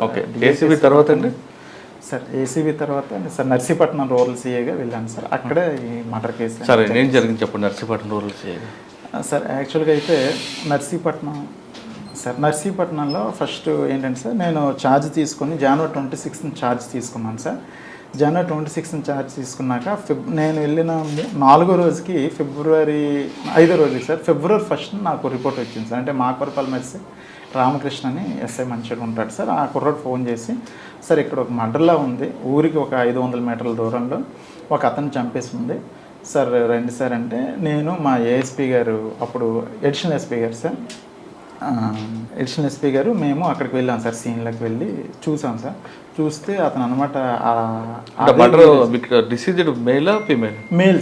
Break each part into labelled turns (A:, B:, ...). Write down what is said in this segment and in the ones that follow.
A: Okay. ACB తర్వాత అండి
B: sir ACB తర్వాత సార్ నర్సీపట్నం రూరల్ సీఏగా వెళ్ళాను సార్. అక్కడే ఈ మర్డర్ కేసు.
A: సరే, ఏం జరిగింది చెప్పండి. నర్సీపట్నం రూరల్ సీఏగా
B: సార్ యాక్చువల్గా అయితే నర్సీపట్నంలో ఫస్ట్ ఏంటంటే సార్, నేను ఛార్జ్ తీసుకొని జనవరి 26th ఛార్జ్ తీసుకున్నాను సార్. జనవరి 26th ఛార్జ్ తీసుకున్నాక నేను వెళ్ళిన 4వ రోజుకి ఫిబ్రవరి 5వ రోజుకి సార్, ఫిబ్రవరి 1st నాకు రిపోర్ట్ వచ్చింది సార్. అంటే మాకవరపల్లి మెస్సి రామకృష్ణ అని ఎస్ఐ మంచిగా ఉంటాడు సార్. ఆ కుర్రాడు ఫోన్ చేసి, సార్ ఇక్కడ ఒక మర్డర్లా ఉంది, ఊరికి ఒక 500 మీటర్ల దూరంలో ఒక అతను చంపేసి ఉంది సార్, రండి సార్ అంటే నేను మా ఏఎస్పీ గారు, అప్పుడు ఎడిషనల్ ఎస్పీ గారు సార్, ఎడిషనల్ ఎస్పీ గారు మేము అక్కడికి వెళ్ళాం సార్. సీన్లోకి వెళ్ళి చూసాం సార్. చూస్తే అతను అనమాట
A: డిసీజ్డ్ మేలా ఫీమేల్?
B: Male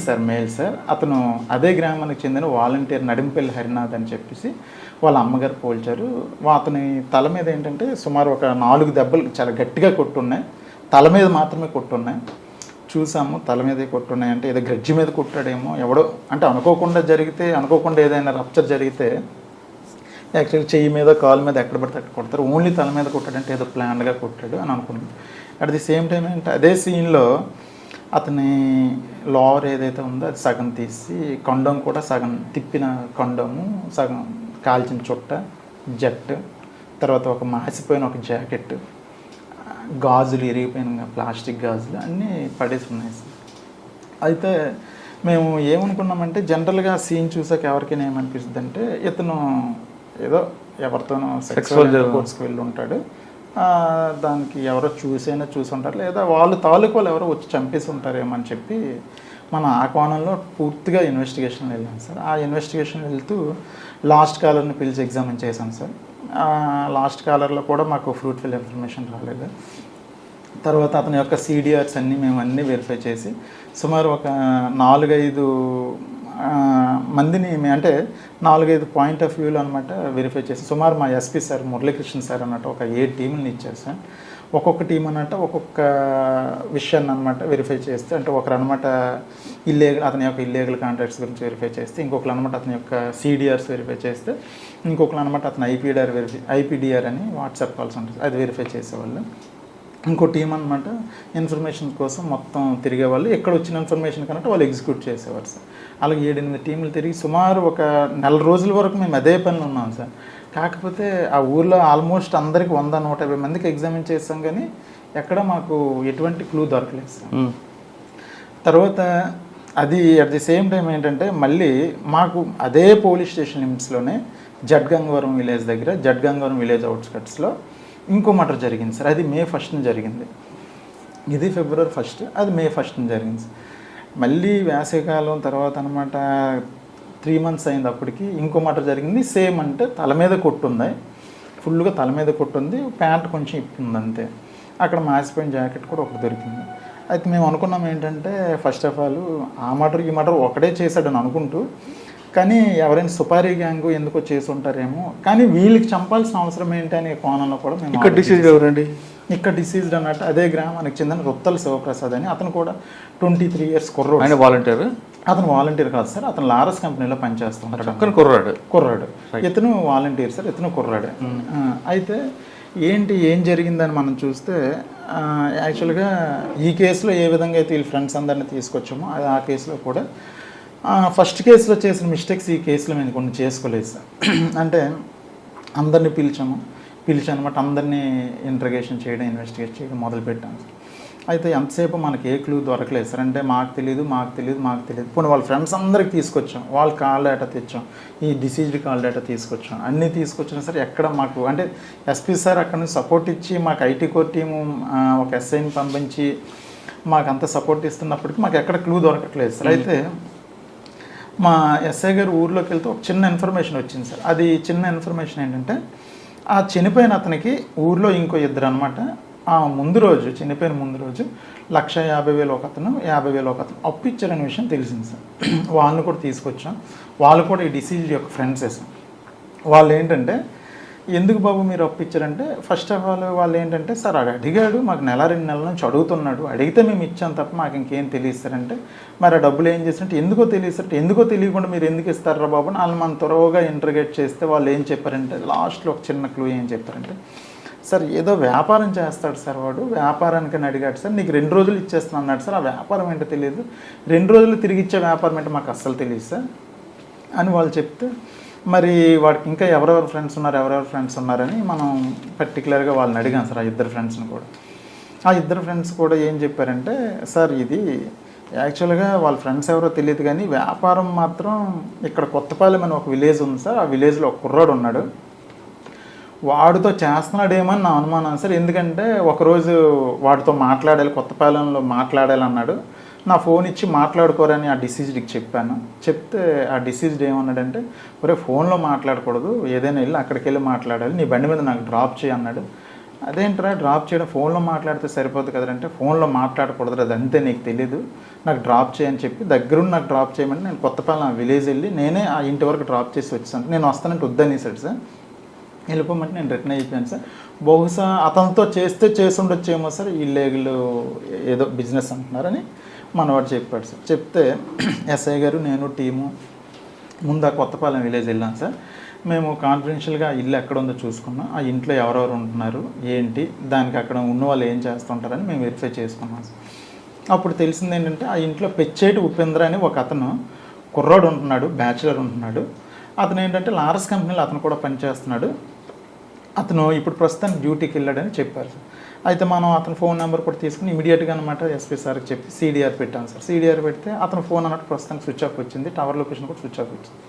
B: sir. అతను అదే గ్రామానికి చెందిన వాలంటీర్ నడింపల్లి హరినాథ్ అని చెప్పేసి వాళ్ళ అమ్మగారు పోల్చారు. అతని తల మీద ఏంటంటే సుమారు ఒక 4 దెబ్బలు చాలా గట్టిగా కొట్టున్నాయి. తల మీద మాత్రమే కొట్టున్నాయి. చూసాము, తల మీదే కొట్టున్నాయి. అంటే ఏదో గ్రడ్జి మీద కొట్టాడేమో ఎవడో, అంటే అనుకోకుండా ఏదైనా రప్చర్ జరిగితే యాక్చువల్గా చెయ్యి మీద కాలు మీద ఎక్కడ పడితే అక్కడ కొడతారు. ఓన్లీ తల మీద కొట్టాడంటే ఏదో ప్లాన్గా కొట్టాడు అని అనుకున్నాను. అట్ ది సేమ్ టైం ఏంటంటే అదే సీన్లో అతని లోవర్ ఏదైతే ఉందో అది సగం తీసి, కొండం కూడా సగం తిప్పిన కొండము, సగం కాల్చిన చుట్ట, జట్, తర్వాత ఒక మాసిపోయిన ఒక జాకెట్, గాజులు ఇరిగిపోయిన ప్లాస్టిక్ గాజులు అన్నీ పడేసి ఉన్నాయి సార్. అయితే మేము ఏమనుకున్నామంటే జనరల్గా సీన్ చూసాక ఎవరికైనా ఏమనిపిస్తుంది అంటే ఇతను ఏదో ఎవరితోనో సెక్సువల్ కోర్స్కి వెళ్ళి ఉంటాడు, దానికి ఎవరో చూసి ఉంటారు, లేదా వాళ్ళు తాలూకాలు ఎవరో వచ్చి చంపేసి ఉంటారేమో అని చెప్పి మనం ఆ కోణంలో పూర్తిగా ఇన్వెస్టిగేషన్ వెళ్ళాం సార్. ఆ ఇన్వెస్టిగేషన్ వెళ్తూ లాస్ట్ కాలర్ని పిలిచి ఎగ్జామిన్ చేశాం సార్. లాస్ట్ కాలర్లో కూడా మాకు ఫ్రూట్ఫుల్ ఇన్ఫర్మేషన్ రాలేదు. తర్వాత అతని యొక్క సిడిఆర్స్ అన్నీ మేము అన్నీ వెరిఫై చేసి సుమారు ఒక 4-5 మందిని అంటే 4-5 పాయింట్ ఆఫ్ వ్యూలో అనమాట వెరిఫై చేసి సుమారు మా ఎస్పీ సార్ మురళీకృష్ణ సార్ అన్నట్టు ఒక 7 టీంలను ఇచ్చారు సార్. ఒక్కొక్క టీం అన్నట్టు ఒక్కొక్క విషయాన్ని అనమాట వెరిఫై చేస్తే, అంటే ఒకరు అనమాట అతని యొక్క ఇల్లీగల్ కాంట్రాక్ట్స్ గురించి వెరిఫై చేస్తే, ఇంకొకరు అనమాట అతని యొక్క సిడిఆర్స్ వెరిఫై చేస్తే, ఇంకొకరు అనమాట అతని ఐపీడిఆర్ అని వాట్సాప్ కాల్స్ ఉంటుంది అది వెరిఫై చేసేవాళ్ళు. ఇంకో టీం అనమాట ఇన్ఫర్మేషన్ కోసం మొత్తం తిరిగేవాళ్ళు. ఎక్కడ వచ్చిన ఇన్ఫర్మేషన్ కన్నట్టు వాళ్ళు ఎగ్జిక్యూట్ చేసేవారు సార్. అలాగే 7-8 టీంలు తిరిగి సుమారు ఒక 4 రోజుల వరకు మేము అదే పనిలో ఉన్నాం సార్. కాకపోతే ఆ ఊర్లో ఆల్మోస్ట్ అందరికి 100-150 మందికి ఎగ్జామిన్ చేస్తాం, కానీ ఎక్కడ మాకు ఎటువంటి క్లూ దొరకలేదు సార్. తర్వాత అది అట్ ది సేమ్ టైం ఏంటంటే మళ్ళీ మాకు అదే పోలీస్ స్టేషన్ లిమిట్స్లోనే జడ్గంగవరం విలేజ్ దగ్గర, జడ్గంగవరం విలేజ్ అవుట్స్కట్స్లో ఇంకో మర్డర్ జరిగింది సార్. అది May 1st జరిగింది. ఇది February 1st, అది May 1st జరిగింది సార్. మళ్ళీ వేసవికాలం తర్వాత అనమాట 3 months అయింది. అప్పటికి ఇంకో మర్డర్ జరిగింది. సేమ్, అంటే తల మీద కొట్టుంది, ఫుల్గా తల మీద కొట్టుంది, ప్యాంట్ కొంచెం ఇప్పింది అంతే. అక్కడ మాసిపోయిన జాకెట్ కూడా ఒకటి దొరికింది. అయితే మేము అనుకున్నాం ఏంటంటే ఫస్ట్ ఆఫ్ ఆల్ ఆ మర్డర్ ఈ మర్డర్ ఒకటే చేశాడని అనుకుంటూ, కానీ ఎవరైనా సుపారీ గ్యాంగ్ ఎందుకో చేసి ఉంటారేమో, కానీ వీళ్ళకి చంపాల్సిన అవసరం ఏంటి అనే కోణంలో కూడా మేము
A: ఇక్కడ డిసీజ్డ్ ఎవరండి?
B: ఇక్కడ డిసీజ్డ్ అన్నట్టు అదే గ్రామానికి చెందిన రుత్తల శివప్రసాద్ అని, అతను కూడా 23 years కుర్రోడు.
A: ఆయన వాలంటీర్?
B: అతను వాలంటీర్ కాదు సార్, అతను లారస్ కంపెనీలో పనిచేస్తాడు. కుర్రాడు. ఇతను వాలంటీర్ సార్, ఇతను కుర్రాడే. అయితే ఏం జరిగిందని మనం చూస్తే యాక్చువల్గా ఈ కేసులో ఏ విధంగా అయితే వీళ్ళ ఫ్రెండ్స్ అందరినీ తీసుకొచ్చామో అది ఆ కేసులో కూడా ఫస్ట్ కేసులో చేసిన మిస్టేక్స్ ఈ కేసులో మేము కొన్ని చేసుకోలేదు సార్. అంటే అందరినీ పిలిచి అనమాట అందరినీ ఇంట్రగేషన్ చేయడం, ఇన్వెస్టిగేట్ చేయడం మొదలుపెట్టాము. అయితే ఎంతసేపు మనకి ఏ క్లూ దొరకలేదు సార్. అంటే మాకు తెలియదు. పోనీ వాళ్ళ ఫ్రెండ్స్ అందరికి తీసుకొచ్చాం, వాళ్ళ కాల్ డేటా తెచ్చాం, ఈ డిసీజ్డ్ కాల్ డేటా తీసుకొచ్చాం, అన్నీ తీసుకొచ్చినా సరే ఎక్కడ మాకు, అంటే ఎస్పీ సార్ అక్కడ నుంచి సపోర్ట్ ఇచ్చి మాకు ఐటీ కోర్ టీము ఒక ఎస్ఐని పంపించి మాకు అంత సపోర్ట్ ఇస్తున్నప్పటికీ మాకు ఎక్కడ క్లూ దొరకట్లేదు సార్. అయితే మా ఎస్ఐ గారు ఊర్లోకి వెళ్తే ఒక చిన్న ఇన్ఫర్మేషన్ వచ్చింది సార్. అది చిన్న ఇన్ఫర్మేషన్ ఏంటంటే ఆ చనిపోయిన అతనికి ఊర్లో ఇంకో 2 అనమాట చనిపోయిన ముందు రోజు 1,50,000 ఒక అతను, 50,000 ఒక అతను అప్పు ఇచ్చారనే విషయం తెలిసింది సార్. వాళ్ళని కూడా తీసుకొచ్చాం. వాళ్ళు కూడా ఈ డిసీజ్ యొక్క ఫ్రెండ్సే సార్. వాళ్ళు ఏంటంటే ఎందుకు బాబు మీరు అప్పిచ్చారంటే ఫస్ట్ ఆఫ్ ఆల్ వాళ్ళు ఏంటంటే సార్ అడిగాడు, మాకు 1-2 నెలల నుంచి అడుగుతున్నాడు, అడిగితే మేము ఇచ్చాం తప్ప మాకు ఇంకేం తెలియస్తారంటే, మరి ఆ డబ్బులు ఏం చేస్తారంటే ఎందుకో తెలియకుండా మీరు ఎందుకు ఇస్తారా బాబు అని వాళ్ళు మనం త్వరగా ఇంటర్గేట్ చేస్తే వాళ్ళు ఏం చెప్పారంటే లాస్ట్లో ఒక చిన్న క్లూ ఏం చెప్పారంటే, సార్ ఏదో వ్యాపారం చేస్తాడు సార్ వాడు, వ్యాపారానికి అడిగాడు సార్, నీకు 2 రోజులు ఇచ్చేస్తాను అన్నాడు సార్, ఆ వ్యాపారం ఏంటో తెలియదు, 2 రోజులు తిరిగి ఇచ్చే వ్యాపారం ఏంటో మాకు అస్సలు తెలియదు సార్ అని వాళ్ళు చెప్తే, మరి వాడికి ఇంకా ఎవరెవరు ఫ్రెండ్స్ ఉన్నారని మనం పర్టికులర్గా వాళ్ళని అడిగాం సార్. ఆ 2 ఫ్రెండ్స్ని కూడా, ఆ 2 ఫ్రెండ్స్ కూడా ఏం చెప్పారంటే, సార్ ఇది యాక్చువల్గా వాళ్ళ ఫ్రెండ్స్ ఎవరో తెలియదు కానీ వ్యాపారం మాత్రం ఇక్కడ కొత్తపాలెం అని ఒక విలేజ్ ఉంది సార్, ఆ విలేజ్లో ఒక కుర్రాడు ఉన్నాడు, వాడితో చేస్తున్నాడేమని నా అనుమానం సార్. ఎందుకంటే ఒకరోజు వాడితో మాట్లాడాలి, కొత్తపాలెంలో మాట్లాడాలి అన్నాడు, నా ఫోన్ ఇచ్చి మాట్లాడుకోరని ఆ డిసీజ్డ్కి చెప్పాను. చెప్తే ఆ డిసీజ్డ్ ఏమన్నాడంటే, ఒరే ఫోన్లో మాట్లాడకూడదు, ఏదైనా వెళ్ళి అక్కడికి వెళ్ళి మాట్లాడాలి, నీ బండి మీద నాకు డ్రాప్ చేయి అన్నాడు. అదేంట్రా డ్రాప్ చేయడం, ఫోన్లో మాట్లాడితే సరిపోదు కదంటే, ఫోన్లో మాట్లాడకూడదు, అది అంతే నీకు తెలీదు, నాకు డ్రాప్ చేయని చెప్పి దగ్గరుండి నాకు డ్రాప్ చేయమని నేను కొత్తపాలెం విలేజ్ వెళ్ళి నేనే ఆ ఇంటి వరకు డ్రాప్ చేసి వచ్చాను. నేను వస్తానంటే వద్దనేసాడు సార్. వెళ్ళిపోమంటే నేను రిటర్న్ అయిపోయాను సార్. బహుశా అతనితో చేసి ఉండొచ్చేమో సార్, ఇల్లీగల్ ఏదో బిజినెస్ అంటున్నారని మనవాడు చెప్పాడు సార్. చెప్తే ఎస్ఐ గారు నేను టీము ముందు ఆ కొత్తపాలెం విలేజ్ వెళ్ళాను సార్. మేము కాన్ఫిడెన్షియల్గా ఇల్లు ఎక్కడ ఉందో చూసుకున్నాం, ఆ ఇంట్లో ఎవరెవరు ఉంటున్నారు ఏంటి, దానికి అక్కడ ఉన్న వాళ్ళు ఏం చేస్తుంటారని మేము వెరిఫై చేసుకున్నాం సార్. అప్పుడు తెలిసింది ఏంటంటే, ఆ ఇంట్లో పెచ్చేటి ఉపేంద్ర అని ఒక అతను కుర్రాడు ఉంటున్నాడు, బ్యాచులర్ ఉంటున్నాడు. అతను ఏంటంటే లారస్ కంపెనీలో అతను కూడా పనిచేస్తున్నాడు, అతను ఇప్పుడు ప్రస్తుతానికి డ్యూటీకి వెళ్ళాడని చెప్పారు సార్. అయితే మనం అతని ఫోన్ నెంబర్ కూడా తీసుకుని ఇమీడియట్గా అనమాట ఎస్పీ సార్కి చెప్పి సిడిఆర్ పెట్టాను సార్. సిడిఆర్ పెడితే అతను ఫోన్ అన్నట్టు ప్రస్తుతానికి స్విచ్ ఆఫ్ వచ్చింది, టవర్ లొకేషన్ కూడా స్విచ్ ఆఫ్ వచ్చింది.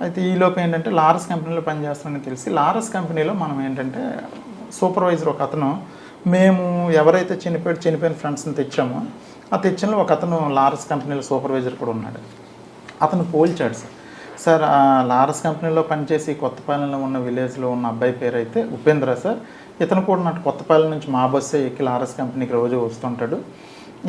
B: అయితే ఈలోపు ఏంటంటే లారస్ కంపెనీలో పనిచేస్తానని తెలిసి లారస్ కంపెనీలో మనం ఏంటంటే సూపర్వైజర్ ఒక అతను, మేము ఎవరైతే చనిపోయిన ఫ్రెండ్స్ని తెచ్చామో ఆ తెచ్చిన ఒక అతను లారస్ కంపెనీలో సూపర్వైజర్ కూడా ఉన్నాడు. అతను పోల్చాడు సార్. సార్ ఆ లారస్ కంపెనీలో పనిచేసి కొత్తపాలెంలో ఉన్న విలేజ్లో ఉన్న అబ్బాయి పేరు అయితే ఉపేంద్ర సార్, ఇతను కూడా నాకు కొత్తపాలెం నుంచి మా బస్సే ఎక్కి లారస్ కంపెనీకి రోజు వస్తుంటాడు.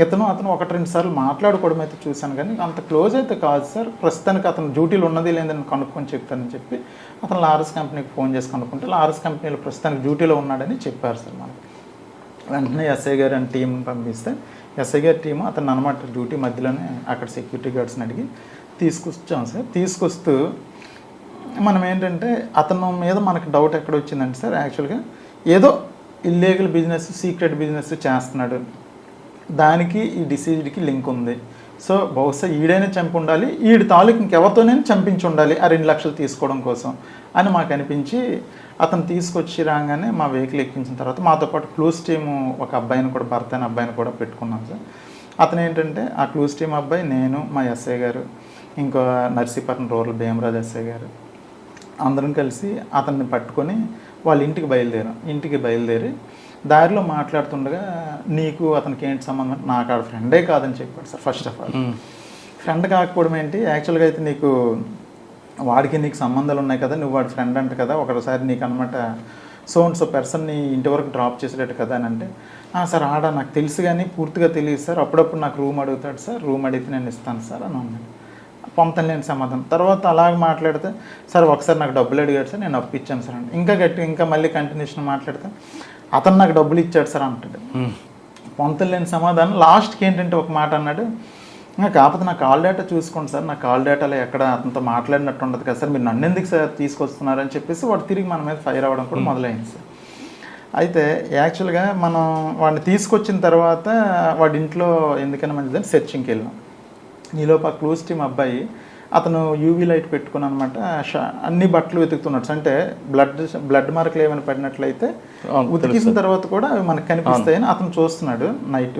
B: అతను 1-2 సార్లు మాట్లాడుకోవడం అయితే చూశాను కానీ అంత క్లోజ్ అయితే కాదు సార్. ప్రస్తుతానికి అతను డ్యూటీలో ఉన్నది లేదని కనుక్కొని చెప్తానని చెప్పి అతను లారస్ కంపెనీకి ఫోన్ చేసి కనుక్కుంటే లారస్ కంపెనీలో ప్రస్తుతానికి డ్యూటీలో ఉన్నాడని చెప్పారు సార్ మనకి. వెంటనే ఎస్ఐ గారు అని టీంని పంపిస్తే ఎస్ఐ గారి టీము అతను అనమాట డ్యూటీ మధ్యలోనే అక్కడ సెక్యూరిటీ గార్డ్స్ని అడిగి తీసుకొచ్చాం సార్. తీసుకొస్తూ మనం ఏంటంటే అతను మీద మనకు డౌట్ ఎక్కడ వచ్చిందంటే సార్, యాక్చువల్గా ఏదో ఇల్లీగల్ బిజినెస్, సీక్రెట్ బిజినెస్ చేస్తున్నాడు, దానికి ఈ డిసీజ్డ్కి లింక్ ఉంది. సో బహుశా ఈడైనా చంపి ఉండాలి, ఈడి తాలూకు ఇంకెవరితోనైనా చంపించి ఉండాలి ఆ 2 లక్షలు తీసుకోవడం కోసం అని మాకు అనిపించి అతను తీసుకొచ్చి రాగానే మా వెహికల్ ఎక్కించిన తర్వాత మాతో పాటు క్లూస్ టీము ఒక అబ్బాయిని కూడా, భర్త అయిన అబ్బాయిని కూడా పెట్టుకున్నాం సార్. అతను ఏంటంటే ఆ క్లూస్ టీమ్ అబ్బాయి, నేను, మా ఎస్ఐ గారు, ఇంకో నర్సీపట్నం రూరల్ భీమరాజ్ ఎస్ఐ గారు అందరం కలిసి అతన్ని పట్టుకొని వాళ్ళ ఇంటికి బయలుదేరి దారిలో మాట్లాడుతుండగా, నీకు అతనికి ఏంటి సంబంధం, నాకు ఆడ ఫ్రెండే కాదని చెప్పాడు sir. First of all friend కాకపోవడం ఏంటి, యాక్చువల్గా అయితే నీకు వాడికి నీకు సంబంధాలు ఉన్నాయి కదా, నువ్వు వాడి ఫ్రెండ్ అంట కదా, ఒకసారి నీకు అనమాట సో పర్సన్ని ఇంటి వరకు డ్రాప్ చేసేటట్టు కదా అని అంటే, సార్ ఆడ నాకు తెలుసు కానీ పూర్తిగా తెలియదు సార్, అప్పుడప్పుడు నాకు రూమ్ అడుగుతాడు సార్, రూమ్ అడిగితే నేను ఇస్తాను సార్ అని అన్నాడు. పొంతం లేని సమాధానం. తర్వాత అలాగ మాట్లాడితే, సార్ ఒకసారి నాకు డబ్బులు అడిగాడు సార్, నేను అప్పు ఇచ్చాను సార్ అంటే, ఇంకా మళ్ళీ కంటిన్యూషన్ మాట్లాడితే అతను నాకు డబ్బులు ఇచ్చాడు సార్ అంటాడు. పొంతం లేని సమాధానం. లాస్ట్కి ఏంటంటే ఒక మాట అన్నాడు, కాకపోతే నా కాల్ డేటా చూసుకోండి సార్, నా కాల్ డేటాలో ఎక్కడ అతనితో మాట్లాడినట్టు ఉండదు కదా సార్, మీరు నన్ను ఎందుకు సార్ తీసుకొస్తున్నారని చెప్పేసి వాడు తిరిగి మన మీద ఫైర్ అవ్వడం కూడా మొదలైంది సార్. అయితే యాక్చువల్గా మనం వాడిని తీసుకొచ్చిన తర్వాత వాడి ఇంట్లో ఎందుకైనా మంచిదని సెర్చింగ్కి వెళ్ళాం. ఈలోపు ఆ క్లూస్ టీమ్ అబ్బాయి అతను యూవీ లైట్ పెట్టుకుని అనమాట అన్ని బట్టలు వెతుకుతున్నాడు. అంటే బ్లడ్ మార్కులు ఏమైనా పడినట్లయితే ఉతికిసిన తర్వాత కూడా అవి మనకు కనిపిస్తాయని అతను చూస్తున్నాడు night.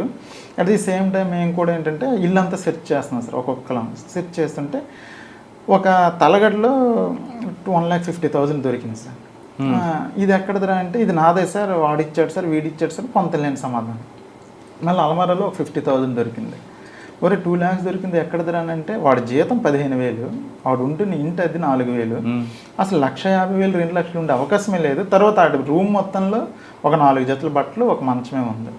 B: At the same time మేము కూడా ఏంటంటే ఇల్లంతా సెర్చ్ చేస్తున్నాం సార్. ఒక్కొక్కలం సెర్చ్ చేస్తుంటే ఒక తలగడలో 1,50,000 దొరికింది సార్. ఇది ఎక్కడదిరా అంటే, ఇది నాదే సార్, వాడిచ్చాడు సార్, వీడిచ్చాడు సార్, పొంతలేని సమాధానం. మళ్ళీ అలమారాలో 50,000 దొరికింది. ఒరే 2 lakhs దొరికింది ఎక్కడదిరా అంటే, వాడి జీతం 15,000, వాడు ఉంటున్న ఇంటి అది 4,000, అసలు 1,50,000 2 లక్షలు ఉండే అవకాశమే లేదు. తర్వాత ఆ రూమ్ మొత్తంలో ఒక 4 జతల బట్టలు, ఒక మంచమే ఉంది.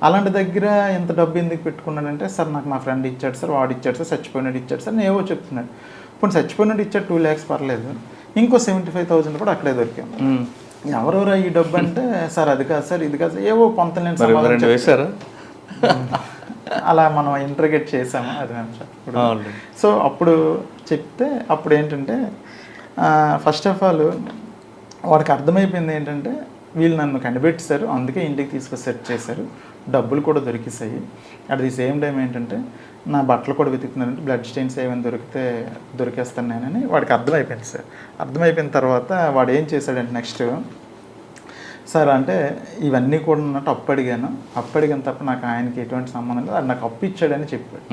B: అలాంటి దగ్గర ఎంత డబ్బు ఎందుకు పెట్టుకున్నాడంటే, సార్ నాకు నా ఫ్రెండ్ ఇచ్చాడు సార్, వాడు ఇచ్చాడు సార్, చచ్చిపోయినాడు ఇచ్చాడు సార్, ఏవో చెప్తున్నాడు. ఇప్పుడు చచ్చిపోయినాడు ఇచ్చాడు 2 lakhs పర్లేదు, ఇంకో 75,000 కూడా అక్కడే దొరికాం. ఎవరెవరా ఈ డబ్బు అంటే, సార్ అది కాదు సార్, ఇది కాదు సార్, ఏవో పొంతలేని సమాధానం. అలా మనం ఇంటర్గేట్ చేసాము అది సార్. సో అప్పుడు చెప్తే అప్పుడు ఏంటంటే, ఫస్ట్ ఆఫ్ ఆల్ వాడికి అర్థమైపోయింది ఏంటంటే, వీళ్ళు నన్ను కనిపెట్టేశారు, అందుకే ఇంటికి తీసుకొని సెట్ చేశారు, డబ్బులు కూడా దొరికేసాయి. అట్ ది సేమ్ టైం ఏంటంటే నా బట్టలు కూడా వెతుకుతున్నారంటే బ్లడ్ స్టెయిన్స్ ఏమైనా దొరికేస్తాను నేనని వాడికి అర్థమైపోయింది సార్. అర్థమైపోయిన తర్వాత వాడు ఏం చేశాడంటే నెక్స్ట్, సార్ అంటే ఇవన్నీ కూడా ఉన్నట్టు అప్పు అడిగాను తప్ప నాకు ఆయనకి ఎటువంటి సంబంధం లేదు, అది నాకు అప్పు ఇచ్చాడని చెప్పాడు.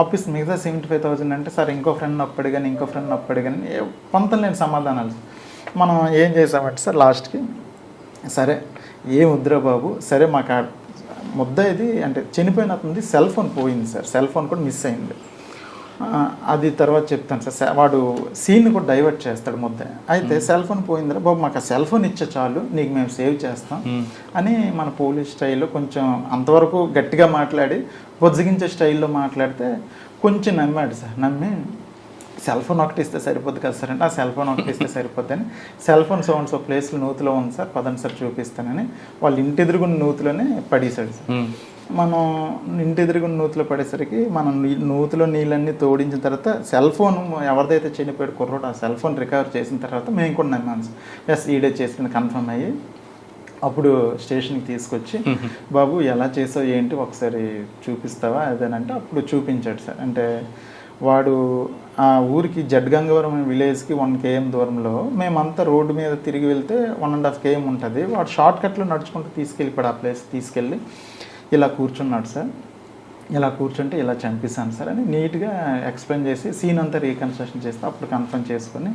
B: అప్పు ఇస్తే మిగతా 75,000 అంటే సార్ ఇంకో ఫ్రెండ్ అప్పు అడిగాను కొంత నేను సమాధానాలు. మనం ఏం చేసామంటే సార్ లాస్ట్కి, సరే ఏ ముద్ర బాబు, సరే మాకు ముద్ద ఇది అంటే చనిపోయిన అతనిది సెల్ ఫోన్ పోయింది సార్, సెల్ ఫోన్ కూడా మిస్ అయింది, అది తర్వాత చెప్తాను సార్. వాడు సీన్ కూడా డైవర్ట్ చేస్తాడు ముద్ద. అయితే సెల్ ఫోన్ పోయిందిరా బాబు, మాకు ఆ సెల్ ఫోన్ ఇచ్చే చాలు, నీకు మేము సేవ్ చేస్తాం అని మన పోలీస్ స్టైల్లో కొంచెం అంతవరకు గట్టిగా మాట్లాడి బొజ్జగించే స్టైల్లో మాట్లాడితే కొంచెం నమ్మాడు సార్. నమ్మి సెల్ ఫోన్ ఒకటి ఇస్తే సరిపోద్ది కదా సార్ అంటే, ఆ సెల్ ఫోన్ ఒకటి ఇస్తే సరిపోద్ది అని, సెల్ ఫోన్ సో ప్లేస్లో నూతిలో ఉంది సార్, పదండి సార్ చూపిస్తానని వాళ్ళు ఇంటి ఎదురుగున్న నూతిలోనే పడేశాడు సార్. మనం ఇంటి ఎదురుగున్న నూతిలో పడేసరికి మనం నూతిలో నీళ్ళన్నీ తోడించిన తర్వాత సెల్ ఫోన్ ఎవరిదైతే చనిపోయాడు కుర్రోడు, ఆ సెల్ ఫోన్ రికవర్ చేసిన తర్వాత మేము కూడా నమ్మాను సార్. ఎస్ ఈడే చేసింది కన్ఫర్మ్ అయ్యి అప్పుడు స్టేషన్కి తీసుకొచ్చి, బాబు ఎలా చేసావు ఏంటి ఒకసారి చూపిస్తావా అదేనంటే అప్పుడు చూపించాడు సార్. అంటే వాడు ఆ ఊరికి జడ్గంగవరం విలేజ్కి 1 km దూరంలో, మేమంతా రోడ్డు మీద తిరిగి వెళ్తే 1.5 km ఉంటుంది, వాడు షార్ట్ కట్లో నడుచుకుంటూ తీసుకెళ్ళిపోయాడు. ఆ ప్లేస్ తీసుకెళ్ళి ఇలా కూర్చున్నాడు సార్, ఇలా కూర్చుంటే ఇలా చంపేశాను సార్ అని నీట్గా ఎక్స్ప్లెయిన్ చేసి సీన్ అంతా రీకన్స్ట్రక్షన్ చేస్తే అప్పుడు కన్ఫర్మ్ చేసుకొని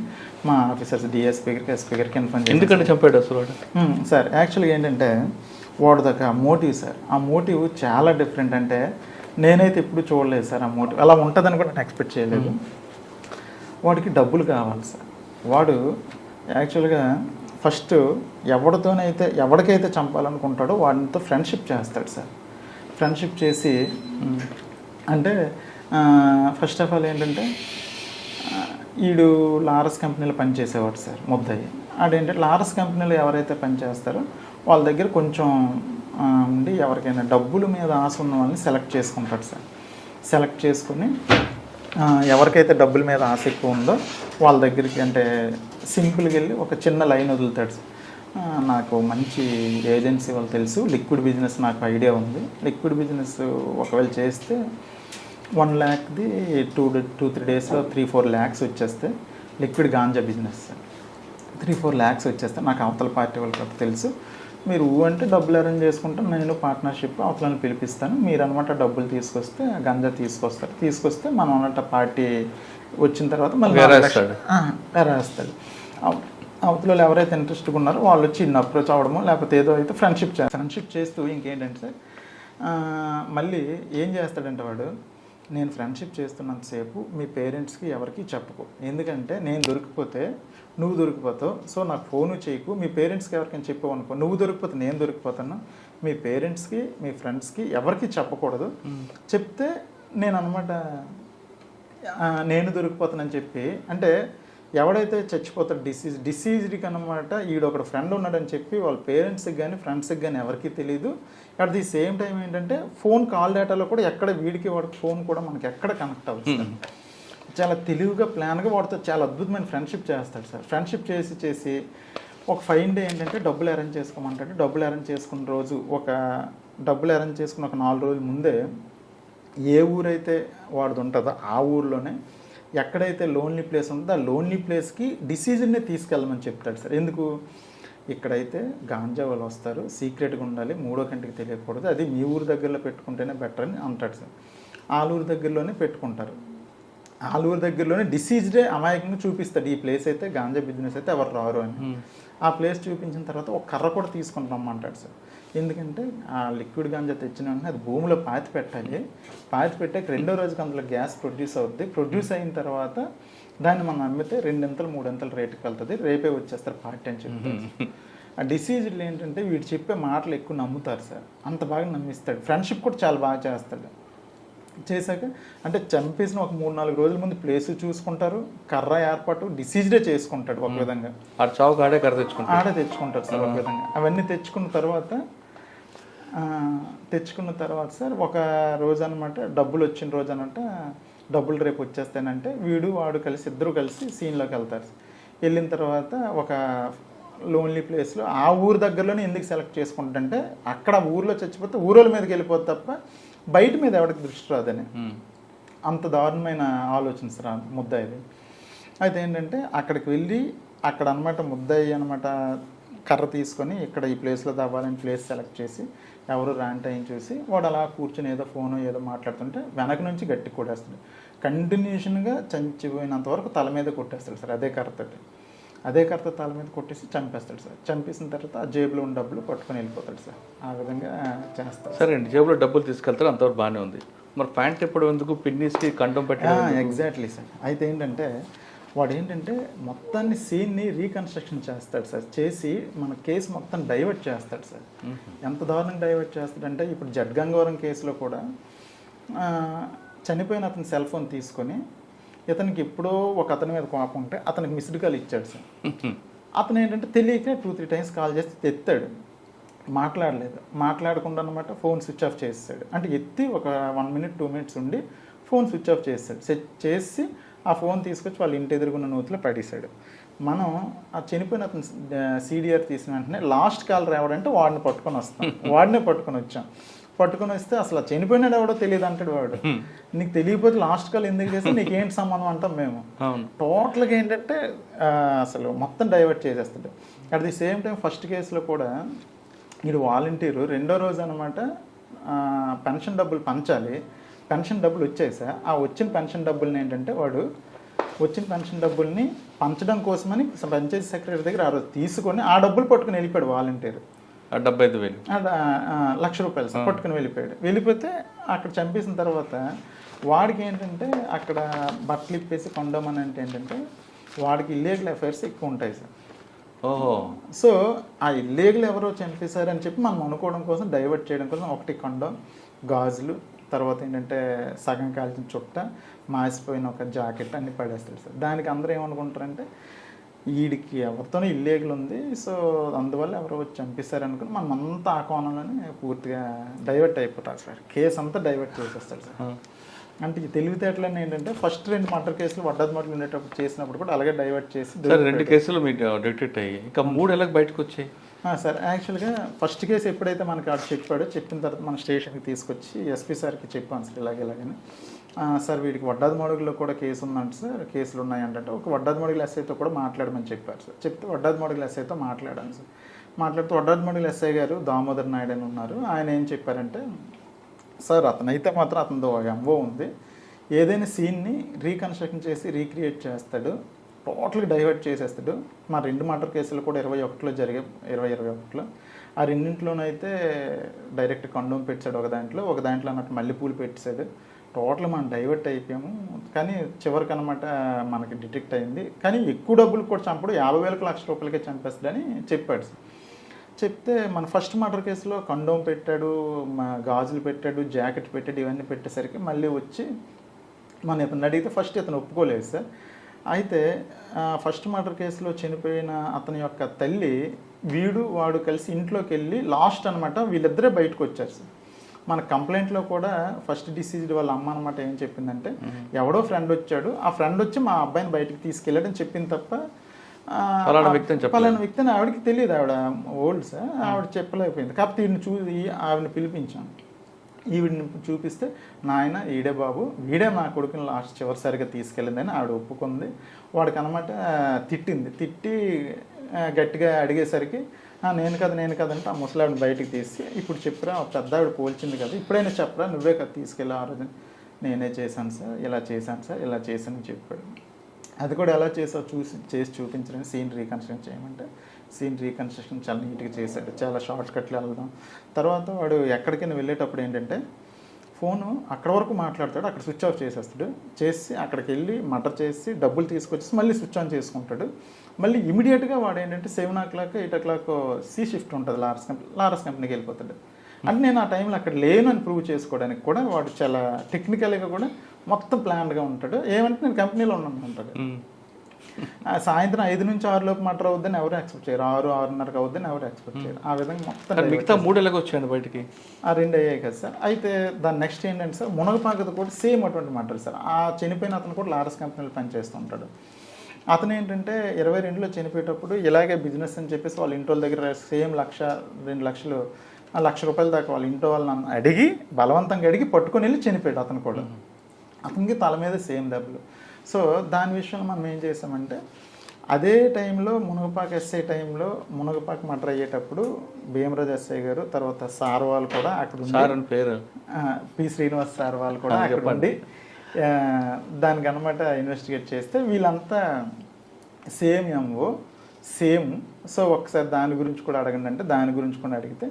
B: మా ఆఫీసర్స్ డిఎస్పీ గారికి ఎస్పీ గారికి కన్ఫర్మ్ చేసి.
A: ఎందుకంటే చంపాడు అసలు
B: సార్ యాక్చువల్గా ఏంటంటే వాడుదాకా మోటివ్ సార్, ఆ మోటివ్ చాలా డిఫరెంట్. అంటే నేనైతే ఎప్పుడు చూడలేదు సార్ ఆ మోటివ్, అలా ఉంటుందని కూడా నేను ఎక్స్పెక్ట్ చేయలేదు. వాడికి డబ్బులు కావాలి సార్. వాడు యాక్చువల్గా ఫస్ట్ ఎవరికైతే చంపాలనుకుంటాడో వాడితో ఫ్రెండ్షిప్ చేస్తాడు సార్. ఫ్రెండ్షిప్ చేసి అంటే ఫస్ట్ ఆఫ్ ఆల్ ఏంటంటే వీడు లారస్ కంపెనీలో పనిచేసేవాడు సార్ ముద్దయ్య. ఆడేంటంటే లారస్ కంపెనీలో ఎవరైతే పనిచేస్తారో వాళ్ళ దగ్గర కొంచెం ఉండి ఎవరికైనా డబ్బుల మీద ఆశ ఉన్న వాళ్ళని సెలెక్ట్ చేసుకుంటాడు సార్. సెలెక్ట్ చేసుకుని ఎవరికైతే డబ్బుల మీద ఆశ ఎక్కువ ఉందో వాళ్ళ దగ్గరికి అంటే సింపుల్గా వెళ్ళి ఒక చిన్న లైన్ వదులుతాడు సార్. నాకు మంచి ఏజెన్సీ వాళ్ళు తెలుసు, లిక్విడ్ బిజినెస్ నాకు ఐడియా ఉంది, లిక్విడ్ బిజినెస్ ఒకవేళ చేస్తే 1 lakh 2-3 daysలో 3-4 lakhs వచ్చేస్తే, లిక్విడ్ గాంజా బిజినెస్ 3-4 lakhs వచ్చేస్తే నాకు అవతల పార్టీ వాళ్ళకి తెలుసు, మీరు అంటే డబ్బులు అరేంజ్ చేసుకుంటే నేను పార్ట్నర్షిప్ అవతలని పిలిపిస్తాను, మీరు అనమాట డబ్బులు తీసుకొస్తే గంజా తీసుకొస్తే మనం అన్నట్టు పార్టీ వచ్చిన తర్వాత మళ్ళీ వేరేస్తాడు. అవతల ఎవరైతే ఇంట్రెస్ట్గా ఉన్నారో వాళ్ళు వచ్చి ఇన్ని అప్రోచ్ అవ్వడమో లేకపోతే ఏదో అయితే ఫ్రెండ్షిప్ చేస్తూ ఇంకేంటంటే మళ్ళీ ఏం చేస్తాడంటే వాడు, నేను ఫ్రెండ్షిప్ చేస్తున్నంతసేపు మీ పేరెంట్స్కి ఎవరికి చెప్పుకో, ఎందుకంటే నేను దొరికిపోతే నువ్వు దొరికిపోతావు, సో నాకు ఫోను చేయకు, మీ పేరెంట్స్కి ఎవరికైనా చెప్పావు అనుకో, నువ్వు దొరికిపోతే నేను దొరికిపోతాను, మీ పేరెంట్స్కి మీ ఫ్రెండ్స్కి ఎవరికి చెప్పకూడదు, చెప్తే నేను అనమాట నేను దొరికిపోతానని చెప్పి, అంటే ఎవడైతే చచ్చిపోతాడు డిసీజ్డ్కి అనమాట ఈడొకడు ఫ్రెండ్ ఉన్నాడని చెప్పి వాళ్ళ పేరెంట్స్కి కానీ ఫ్రెండ్స్కి కానీ ఎవరికి తెలియదు. అట్ ది సేమ్ టైం ఏంటంటే ఫోన్ కాల్ డేటాలో కూడా ఎక్కడ వీడికి వాడికి ఫోన్ కూడా మనకి ఎక్కడ కనెక్ట్ అవుతుంది. చాలా తెలివిగా ప్లాన్గా వాడితో చాలా అద్భుతమైన ఫ్రెండ్షిప్ చేస్తాడు సార్. ఫ్రెండ్షిప్ చేసి ఒక ఫైన్ డే ఏంటంటే డబ్బులు అరేంజ్ చేసుకోమంటాడు. డబ్బులు అరేంజ్ చేసుకున్న రోజు డబ్బులు అరేంజ్ చేసుకున్న ఒక 4 రోజుల ముందే ఏ ఊరైతే వాడిది ఉంటుందో ఆ ఊర్లోనే ఎక్కడైతే లోన్లీ ప్లేస్ ఉంటుందో ఆ లోన్లీ ప్లేస్కి డిసీజ్ని తీసుకెళ్ళమని చెప్తాడు సార్. ఎందుకు, ఇక్కడైతే గాంజా వాళ్ళు వస్తారు, సీక్రెట్గా ఉండాలి, 3వ కంటికి తెలియకూడదు, అది మీ ఊరు దగ్గరలో పెట్టుకుంటేనే బెటర్ అని అంటాడు సార్. ఆలూరు దగ్గరలోనే పెట్టుకుంటారు, ఆలూరు దగ్గరలోనే డిసీజ్డే అమాయకంగా చూపిస్తాడు, ఈ ప్లేస్ అయితే గాంజా బిజినెస్ అయితే ఎవరు రారు అని. ఆ ప్లేస్ చూపించిన తర్వాత ఒక కర్ర కూడా తీసుకొని రమ్మంటాడు సార్. ఎందుకంటే ఆ లిక్విడ్ గాంజా తెచ్చిన వెంటనే అది భూమిలో పాతి పెట్టాలి, పాతి పెట్టాక 2వ రోజుకి అందులో గ్యాస్ ప్రొడ్యూస్ అవుద్ది, ప్రొడ్యూస్ అయిన తర్వాత దాన్ని మనం అమ్మితే 2-3 రేటుకి వెళ్తుంది, రేపే వచ్చేస్తారు పార్టీ అని చెప్తారు. ఆ డిసీజ్లు ఏంటంటే వీడు చెప్పే మాటలు ఎక్కువ నమ్ముతారు సార్, అంత బాగా నమ్మిస్తాడు. ఫ్రెండ్షిప్ కూడా చాలా బాగా చేస్తాడు. చేశాక అంటే చంపేసిన ఒక 3-4 రోజుల ముందు ప్లేస్ చూసుకుంటారు, కర్ర ఏర్పాటు డిసీజ్డే చేసుకుంటాడు ఒక విధంగా, ఆడే తెచ్చుకుంటారు సార్ ఒక విధంగా. అవన్నీ తెచ్చుకున్న తర్వాత సార్ ఒక రోజు అనమాట డబ్బులు వచ్చిన రోజు అనమాట, డబ్బులు రేపు వచ్చేస్తానంటే వాడు ఇద్దరు కలిసి సీన్లోకి వెళ్తారు. వెళ్ళిన తర్వాత ఒక లోన్లీ ప్లేస్లో ఆ ఊరు దగ్గరలోనే ఎందుకు సెలెక్ట్ చేసుకుంటుంటే అక్కడ ఊర్లో చచ్చిపోతే ఊరోళ్ళ మీదకి వెళ్ళిపోతే తప్ప బయట మీద ఎవరికి దృష్టి రాదని. అంత దారుణమైన ఆలోచన సార్ ముద్దాయిది. అయితే ఏంటంటే అక్కడికి వెళ్ళి అక్కడ అనమాట ముద్దాయి అనమాట కర్ర తీసుకొని ఇక్కడ ఈ ప్లేస్లో తవ్వాలని ప్లేస్ సెలెక్ట్ చేసి ఎవరు ర్యాంట్ అయ్యి చూసి వాడు అలా కూర్చొని ఏదో ఫోను ఏదో మాట్లాడుతుంటే వెనక నుంచి గట్టి కొట్టేస్తాడు. కంటిన్యూషన్గా చంచిపోయినంత వరకు తల మీద కొట్టేస్తాడు సార్ అదే కర్రతో తల మీద కొట్టేసి చంపేస్తాడు సార్. చంపేసిన తర్వాత ఆ జేబులో ఉన్న డబ్బులు పట్టుకొని వెళ్ళిపోతాడు సార్. ఆ విధంగా చేస్తాడు.
A: సరే అండి, జేబులో డబ్బులు తీసుకెళ్తారు, అంతవరకు బాగానే ఉంది. మరి ప్యాంట్ ఎప్పుడు ఎందుకు పిన్నిస్కి కండం పెట్టారు?
B: Exactly sir. అయితే ఏంటంటే వాడు ఏంటంటే మొత్తాన్ని సీన్ని రీకన్స్ట్రక్షన్ చేస్తాడు సార్. చేసి మన కేసు మొత్తం డైవర్ట్ చేస్తాడు సార్. ఎంత దారుణంగా డైవర్ట్ చేస్తాడంటే ఇప్పుడు జడ్గంగవరం కేసులో కూడా చనిపోయిన అతని సెల్ ఫోన్ తీసుకొని ఇతనికి ఎప్పుడో ఒక అతని మీద కోపం ఉంటే అతనికి మిస్డ్ కాల్ ఇచ్చాడు సార్. అతను ఏంటంటే తెలియక 2-3 టైమ్స్ కాల్ చేసి ఎత్తాడు, మాట్లాడలేదు. మాట్లాడకుండా అనమాట ఫోన్ స్విచ్ ఆఫ్ చేస్తాడు. అంటే ఎత్తి ఒక 1 minute 2 minutes ఉండి ఫోన్ స్విచ్ ఆఫ్ చేస్తాడు. చేసి ఆ ఫోన్ తీసుకొచ్చి వాళ్ళ ఇంటి ఎదురుగున్న నూతిలో పడేశాడు. మనం ఆ చనిపోయిన అతను CDR తీసిన వెంటనే లాస్ట్ కాల్ రావడంటే వాడిని పట్టుకొని వస్తాం. వాడినే పట్టుకొని వచ్చాం. పట్టుకొని వస్తే అసలు చనిపోయినాడు ఎవడో తెలియదు అంటాడు వాడు. నీకు తెలియకపోతే లాస్ట్ కాల్ ఎందుకు చేస్తే నీకేంటి సంబంధం అంటాం మేము. టోటల్గా ఏంటంటే అసలు మొత్తం డైవర్ట్ చేసేస్తాడు. At the same time first కేసులో కూడా మీరు వాలంటీరు రెండో రోజు అనమాట పెన్షన్ డబ్బులు పంచాలి. పెన్షన్ డబ్బులు వచ్చాయి సార్. ఆ వచ్చిన పెన్షన్ డబ్బుల్ని ఏంటంటే వాడు వచ్చిన పెన్షన్ డబ్బుల్ని పంచడం కోసమని పంచాయతీ సెక్రటరీ దగ్గర ఆ రోజు తీసుకొని ఆ డబ్బులు పట్టుకుని వెళ్ళిపోయాడు వాలంటీరు.
A: 75,000
B: 1,00,000 రూపాయలు సార్ పట్టుకుని వెళ్ళిపోయాడు. వెళ్ళిపోతే అక్కడ చంపేసిన తర్వాత వాడికి ఏంటంటే అక్కడ బట్టలు ఇప్పేసి కొండమని అంటే ఏంటంటే వాడికి ఇల్లీగల్ అఫైర్స్ ఎక్కువ ఉంటాయి సార్. సో ఆ ఇల్లీగల్ ఎవరో చంపేశారని చెప్పి మనం అనుకోవడం కోసం డైవర్ట్ చేయడం కోసం ఒకటి కొండం, గాజులు, తర్వాత ఏంటంటే సగం కాల్చిన చుట్ట, మాసిపోయిన ఒక జాకెట్ అన్ని పడేస్తాడు సార్. దానికి అందరూ ఏమనుకుంటారంటే వీడికి ఎవరితోనో ఇల్లీగల్ ఉంది, సో అందువల్ల ఎవరో వచ్చి చంపేశారు అనుకుని మనం అంతా ఆ కోణంలోనే పూర్తిగా డైవర్ట్ అయిపోతారు సార్. కేసు అంతా డైవర్ట్ చేసేస్తాడు సార్. అంటే ఈ తెలివితేటలన్నీ ఏంటంటే ఫస్ట్ 2 మర్డర్ కేసులు వడ్డాది మర్డర్లు ఉండేటప్పుడు చేసినప్పుడు కూడా అలాగే డైవర్ట్ చేసి
A: 2 కేసులు మీకు డిటెక్ట్ అయ్యి ఇంకా 3 ఎలా బయటకు వచ్చాయి
B: సార్. యాక్చువల్గా ఫస్ట్ కేసు ఎప్పుడైతే మనకి ఆడు చెప్పాడో చెప్పిన తర్వాత మన స్టేషన్కి తీసుకొచ్చి ఎస్పీ సార్కి చెప్పాను సార్ ఇలాగని. సార్ వీడికి వడ్డాది మడుగులో కూడా కేసు ఉందంట సార్, కేసులు ఉన్నాయంటే ఒక వడ్డాది మడుగుల ఎస్ఐతో కూడా మాట్లాడమని చెప్పారు సార్. చెప్తే వడ్డాది మడుగుల ఎస్ఐతో మాట్లాడాను సార్. మాట్లాడుతూ వడ్డాది మడుగుల ఎస్ఐ గారు దామోదర్ నాయుడు అని ఉన్నారు. ఆయన ఏం చెప్పారంటే సార్ అతనైతే మాత్రం అతనితో ఎంఓ ఉంది, ఏదైనా సీన్ని రీకన్స్ట్రక్షన్ చేసి రీక్రియేట్ చేస్తాడు, టోటల్గా డైవర్ట్ చేసేస్తాడు. మా 2 మర్డర్ కేసులు కూడా 21లో జరిగాయి, 2021లో. ఆ రెండింటిలోనైతే డైరెక్ట్ కండోమ్ పెట్టాడు ఒక దాంట్లో అన్నట్టు మల్లెపూలు పెట్టాడు. టోటల్ మనం డైవర్ట్ అయిపోయాము. కానీ చివరికి అనమాట మనకి డిటెక్ట్ అయింది. కానీ ఎక్కువ డబ్బులు కూడా చంపడు, 50,000 లక్ష రూపాయలకే చంపేస్తాడని చెప్పాడు సార్. చెప్తే మన ఫస్ట్ మర్డర్ కేసులో కండోమ్ పెట్టాడు, గాజులు పెట్టాడు, జాకెట్ పెట్టాడు, ఇవన్నీ పెట్టేసరికి మళ్ళీ వచ్చి మన ఇతను అడిగితే ఫస్ట్ ఇతను ఒప్పుకోలేదు సార్. అయితే ఫస్ట్ మర్డర్ కేసులో చనిపోయిన అతని యొక్క తల్లి వాడు కలిసి ఇంట్లోకి వెళ్ళి లాస్ట్ అనమాట వీళ్ళిద్దరే బయటకు వచ్చారు సార్. మన కంప్లైంట్లో కూడా ఫస్ట్ డిసీజ్డ్ వాళ్ళ అమ్మ అనమాట ఏం చెప్పిందంటే ఎవడో ఫ్రెండ్ వచ్చాడు, ఆ ఫ్రెండ్ వచ్చి మా అబ్బాయిని బయటకు తీసుకెళ్ళాడని చెప్పింది తప్ప పలానా వ్యక్తిని ఆవిడకి తెలియదు. ఆవిడ ఓల్డ్ సార్, ఆవిడ చెప్పలేకపోయింది. కాకపోతే ఆవిడని పిలిపించాను. ఈవిడిని చూపిస్తే నాయన ఈడే బాబు, వీడే మా కొడుకుని లాస్ట్ చివరిసారిగా తీసుకెళ్ళిందని ఆవిడ ఒప్పుకుంది. వాడికి అనమాట తిట్టి గట్టిగా అడిగేసరికి నేను కదంటే ఆ ముసలావిని బయటికి తీసి ఇప్పుడు చెప్పురా పెద్ద ఆవిడ పోల్చింది కదా, ఇప్పుడైనా చెప్పరా నువ్వే కదా తీసుకెళ్ళి ఆ రోజు. నేనే చేశాను సార్, ఇలా చేశాను చెప్పాడు. అది కూడా ఎలా చేసావు చేసి చూపించడానికి సీన్ రీకన్స్ట్రక్షన్ చేయమంటే సీన్ రీకన్స్ట్రక్షన్ చాలా నీట్గా చేశాడు. చాలా షార్ట్ కట్లు వెళ్దాం. తర్వాత వాడు ఎక్కడికైనా వెళ్ళేటప్పుడు ఏంటంటే ఫోను అక్కడ వరకు మాట్లాడతాడు, అక్కడ స్విచ్ ఆఫ్ చేసేస్తాడు. చేసి అక్కడికి వెళ్ళి మర్డర్ చేసి డబ్బులు తీసుకొచ్చి మళ్ళీ స్విచ్ ఆన్ చేసుకుంటాడు. మళ్ళీ ఇమీడియట్గా వాడు ఏంటంటే 7 o'clock 8 o'clock సి షిఫ్ట్ ఉంటుంది లారస్ కంపెనీకి వెళ్ళిపోతాడు. అంటే నేను ఆ టైంలో అక్కడ లేను అని ప్రూవ్ చేసుకోవడానికి కూడా వాడు చాలా టెక్నికల్గా కూడా మొత్తం ప్లాన్డ్గా ఉంటాడు. ఏమంటే నేను కంపెనీలో ఉన్నాను అంటాడు. సాయంత్రం 5 నుంచి 6 లోపు మర్డర్ అవుద్దని ఎవరు ఎక్స్పెక్ట్ చేయరు, 6-6:30 అవుద్దని ఎవరు ఎక్స్పెక్ట్ చేయరు. ఆ విధంగా మొత్తం
A: మిగతా 3 ఎలాగ వచ్చాయండి బయటికి?
B: ఆ 2 అయ్యాయి కదా సార్. అయితే దాని నెక్స్ట్ ఏంటంటే సార్ మునగపాకది కూడా సేమ్ అటువంటి మర్డర్ సార్. ఆ చనిపోయిన అతను కూడా లారస్ కంపెనీలో పనిచేస్తూ ఉంటాడు. అతను ఏంటంటే 22లో చనిపోయేటప్పుడు ఇలాగే బిజినెస్ అని చెప్పేసి వాళ్ళ ఇంటి వాళ్ళ దగ్గర సేమ్ 1,00,000 2 లక్షలు ₹1,00,000 దాకా వాళ్ళ ఇంట్లో వాళ్ళని అడిగి బలవంతంగా అడిగి పట్టుకొని వెళ్ళి చనిపోయాడు అతను కూడా. అతనికి తల మీద సేమ్ దెబ్బలు. సో దాని విషయంలో మనం ఏం చేసామంటే అదే టైంలో మునగపాక ఎస్ఐ టైంలో మునగపాక మర్డర్ అయ్యేటప్పుడు భీమరాజు ఎస్ఐ గారు తర్వాత సార్ వాళ్ళు కూడా అక్కడ
A: సార్ అని పేరు
B: పి శ్రీనివాస్ సార్ వాళ్ళు కూడా అక్కడ ఉండి దానికి అనమాట ఇన్వెస్టిగేట్ చేస్తే వీళ్ళంతా సేమ్ ఎంఓ సేమ్. సో ఒకసారి దాని గురించి కూడా అడగండి అంటే దాని గురించి కూడా అడిగితే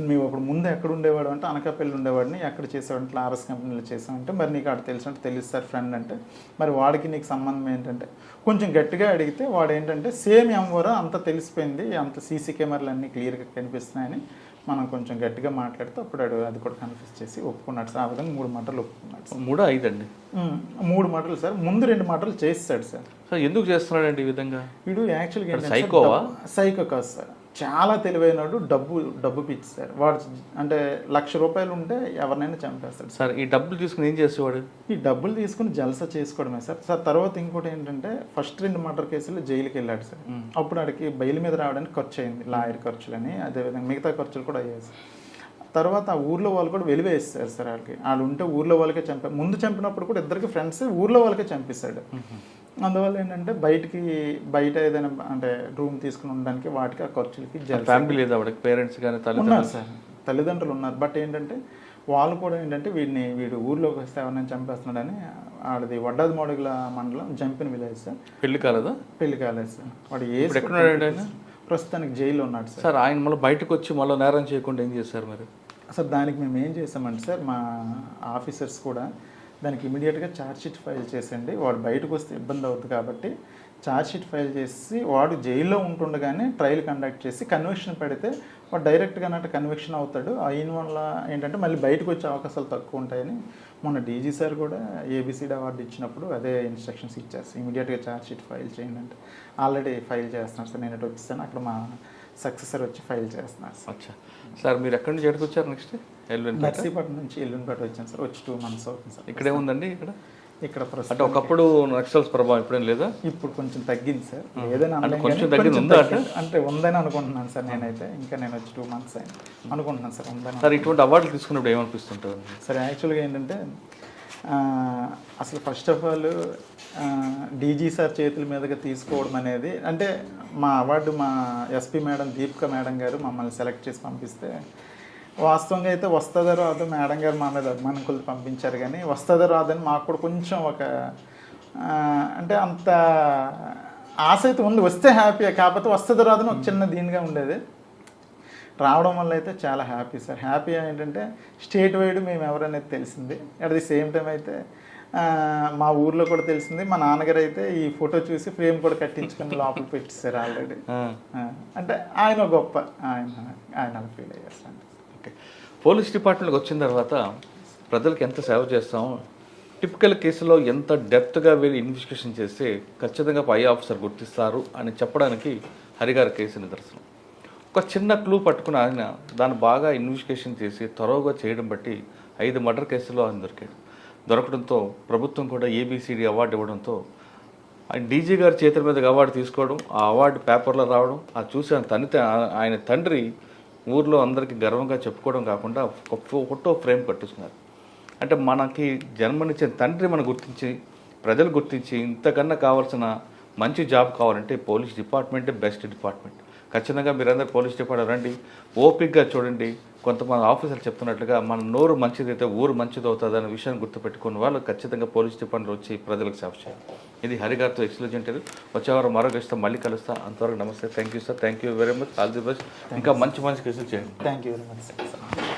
B: మేము అప్పుడు ముందు ఎక్కడ ఉండేవాడు అంటే అనకాపల్లి ఉండేవాడిని, ఎక్కడ చేసేవాడు ఆర్ఎస్ కంపెనీలో చేసామంటే మరి నీకు అక్కడ తెలిసినట్టు తెలుసు సార్ ఫ్రెండ్ అంటే మరి వాడికి నీకు సంబంధం ఏంటంటే కొంచెం గట్టిగా అడిగితే వాడు ఏంటంటే సేమ్ ఎంఓరా అంత తెలిసిపోయింది, అంత సీసీ కెమెరాలు అన్నీ క్లియర్గా కనిపిస్తున్నాయని మనం కొంచెం గట్టిగా మాట్లాడితే అప్పుడు అది కూడా కన్ఫ్యూజ్ చేసి ఒప్పుకున్నాడు సార్. ఆ విధంగా 3 మర్డర్లు ఒప్పుకున్నాడు సార్.
A: 3 5 అండి
B: 3 మర్డర్లు సార్. ముందు 2 మర్డర్లు చేస్తాడు సార్.
A: సార్ ఎందుకు చేస్తున్నాడండి ఈ విధంగా?
B: వీడు యాక్చువల్గా
A: సైకోవా?
B: సైకో కాదు సార్, చాలా తెలివైనడు. డబ్బు పిచ్చి సార్ వాడు. అంటే ₹1,00,000 ఉంటే ఎవరినైనా చంపేస్తాడు
A: సార్. ఈ డబ్బులు తీసుకుని ఏం చేసేవాడు?
B: ఈ డబ్బులు తీసుకుని జల్సా చేసుకోవడమే సార్. సార్ తర్వాత ఇంకోటి ఏంటంటే ఫస్ట్ 2 మర్డర్ కేసులు జైలుకి వెళ్ళాడు సార్. అప్పుడు వాడికి బెయిల్ మీద రావడానికి ఖర్చు అయింది, లాయర్ ఖర్చులని, అదేవిధంగా మిగతా ఖర్చులు కూడా అయ్యాయి సార్. తర్వాత ఆ ఊర్లో వాళ్ళు కూడా వెలివేస్తారు సార్ వాళ్ళకి. వాళ్ళు ఉంటే ఊర్లో వాళ్ళకే ముందు చంపినప్పుడు కూడా ఇద్దరికి ఫ్రెండ్స్ ఊర్లో వాళ్ళకే చంపిస్తాడు. అందువల్ల ఏంటంటే బయట ఏదైనా అంటే రూమ్ తీసుకుని ఉండడానికి వాటికి ఆ ఖర్చులకి
A: ఫ్యామిలీ లేదు ఆవిడకి, పేరెంట్స్ కానీ
B: ఉన్నారు సార్, తల్లిదండ్రులు ఉన్నారు. బట్ ఏంటంటే వాళ్ళు కూడా ఏంటంటే వీడు ఊర్లోకి వస్తే ఎవరైనా చంపేస్తున్నాడని ఆడది వడ్డాది మోడుగుల మండలం జంపిన విలేజ్ సార్.
A: పెళ్లి కాలేదా?
B: పెళ్లి కాలేదు సార్. వాడు
A: ఎక్కడున్నాడు?
B: ప్రస్తుతానికి జైల్లో ఉన్నాడు సార్.
A: సార్ ఆయన మళ్ళీ బయటకు వచ్చి మళ్ళీ నేరం చేయకుండా ఏం చేశారు మరి?
B: సార్ దానికి మేము ఏం చేసామంటే సార్ మా ఆఫీసర్స్ కూడా దానికి ఇమీడియట్గా ఛార్జ్షీట్ ఫైల్ చేసండి, వాడు బయటకు వస్తే ఇబ్బంది అవుతుంది కాబట్టి ఛార్జ్షీట్ ఫైల్ చేసి వాడు జైల్లో ఉంటుండగానే ట్రయల్ కండక్ట్ చేసి కన్విక్షన్ పెడితే వాడు డైరెక్ట్గా అన్నట్టు కన్విక్షన్ అవుతాడు. అయిన వల్ల ఏంటంటే మళ్ళీ బయటకు వచ్చే అవకాశాలు తక్కువ ఉంటాయని మొన్న డీజీ సార్ కూడా ఏబిసిడి అవార్డు ఇచ్చినప్పుడు అదే ఇన్స్ట్రక్షన్స్ ఇచ్చారు. ఇమీడియట్గా ఛార్జ్షీట్ ఫైల్ చేయండి అంటే ఆల్రెడీ ఫైల్ చేస్తున్నారు సార్. నేను ఇటు వచ్చేసాను, అక్కడ మా సక్సెసర్ వచ్చి ఫైల్ చేస్తున్నారు సార్.
A: అచ్చా సార్, మీరు ఎక్కడి నుంచి ఎక్కడికి వచ్చారు? నెక్స్ట్
B: నర్సీపట్నం నుంచి ఎల్లుండిపేట వచ్చాను సార్. వచ్చి 2 months అవుతుంది సార్.
A: ఇక్కడే ఉందండి ఇక్కడ
B: ప్రస్తుతం
A: అంటే ఒకప్పుడు నక్సల్స్ ప్రభావం ఇప్పుడేం లేదా?
B: ఇప్పుడు కొంచెం తగ్గింది సార్. ఏదైనా
A: కొంచెం తగ్గింది ఉందా
B: అంటే ఉందని అనుకుంటున్నాను సార్. నేనైతే ఇంకా నేను వచ్చి 2 months అయింది అనుకుంటున్నాను సార్. ఉందని
A: సార్. ఇటువంటి అవార్డులు తీసుకున్నప్పుడు ఏమనిపిస్తుంటుంది
B: సార్? యాక్చువల్గా ఏంటంటే అసలు first of all DG sir చేతుల మీదుగా తీసుకోవడం అనేది అంటే మా అవార్డు మా ఎస్పీ మేడం దీపిక మేడం గారు మమ్మల్ని సెలెక్ట్ చేసి పంపిస్తే వాస్తవంగా అయితే వస్తుందో రాదో మేడం గారు మా మీద అభిమానం కొద్ది పంపించారు, కానీ వస్తుందో రాదని మాకు కూడా కొంచెం ఒక అంటే అంత ఆశ అయితే ఉంది. వస్తే హ్యాపీయే, కాకపోతే వస్తుందో రాదని ఒక చిన్న దీనిగా ఉండేది. రావడం వల్ల అయితే చాలా హ్యాపీ సార్. హ్యాపీ ఏంటంటే స్టేట్ వైడ్ మేము ఎవరనేది తెలిసింది. అట్ ది సేమ్ టైం అయితే మా ఊర్లో కూడా తెలిసింది. మా నాన్నగారు అయితే ఈ ఫోటో చూసి ఫ్రేమ్ కూడా కట్టించుకొని లోపల పెట్టేశారు ఆల్రెడీ. అంటే ఆయన గొప్ప ఆయన అలా ఫీల్ అయ్యారు సార్.
A: ఓకే, పోలీస్ డిపార్ట్మెంట్కి వచ్చిన తర్వాత ప్రజలకు ఎంత సేవ చేస్తామో టిపికల్ కేసులో ఎంత డెప్త్గా వెళ్ళి ఇన్వెస్టిగేషన్ చేస్తే ఖచ్చితంగా పై ఆఫీసర్ గుర్తిస్తారు అని చెప్పడానికి హరిగారి కేసు నిదర్శనం. ఒక చిన్న క్లూ పట్టుకుని ఆయన దాన్ని బాగా ఇన్వెస్టిగేషన్ చేసి త్వరగా చేయడం బట్టి 5 మర్డర్ కేసుల్లో ఆయన దొరకడంతో ప్రభుత్వం కూడా ఏబిసిడి అవార్డు ఇవ్వడంతో ఆయన డీజీ గారి చేతుల మీదకి అవార్డు తీసుకోవడం, ఆ అవార్డు పేపర్లో రావడం, అది చూసి ఆయన తండ్రి ఊర్లో అందరికీ గర్వంగా చెప్పుకోవడం కాకుండా ఒక ఫోటో ఫ్రేమ్ కట్టుకున్నారు. అంటే మనకి జన్మనిచ్చిన తండ్రి మనం గుర్తించి ప్రజలు గుర్తించి ఇంతకన్నా కావాల్సిన మంచి జాబ్ కావాలంటే పోలీస్ డిపార్ట్మెంటే బెస్ట్ డిపార్ట్మెంట్. ఖచ్చితంగా మీరందరూ పోలీస్ డిపార్ట్మెంట్ రండి, ఓపిక్గా చూడండి. కొంతమంది ఆఫీసర్లు చెప్తున్నట్లుగా మన నోరు మంచిదైతే ఊరు మంచిది అవుతుంది అనే విషయాన్ని గుర్తుపెట్టుకున్న వాళ్ళు ఖచ్చితంగా పోలీస్ డిపార్ట్మెంట్ వచ్చి ప్రజలకు సేవ చేయాలి. ఇది హరిగారితో ఎక్స్క్లూజివ్. వచ్చేవారు మరో గెస్ట్తో మళ్ళీ కలుస్తా. అంతవరకు నమస్తే. Thank you sir. Thank you very much. All the best. ఇంకా మంచి కేసులు చేయండి.
B: Thank you very much sir.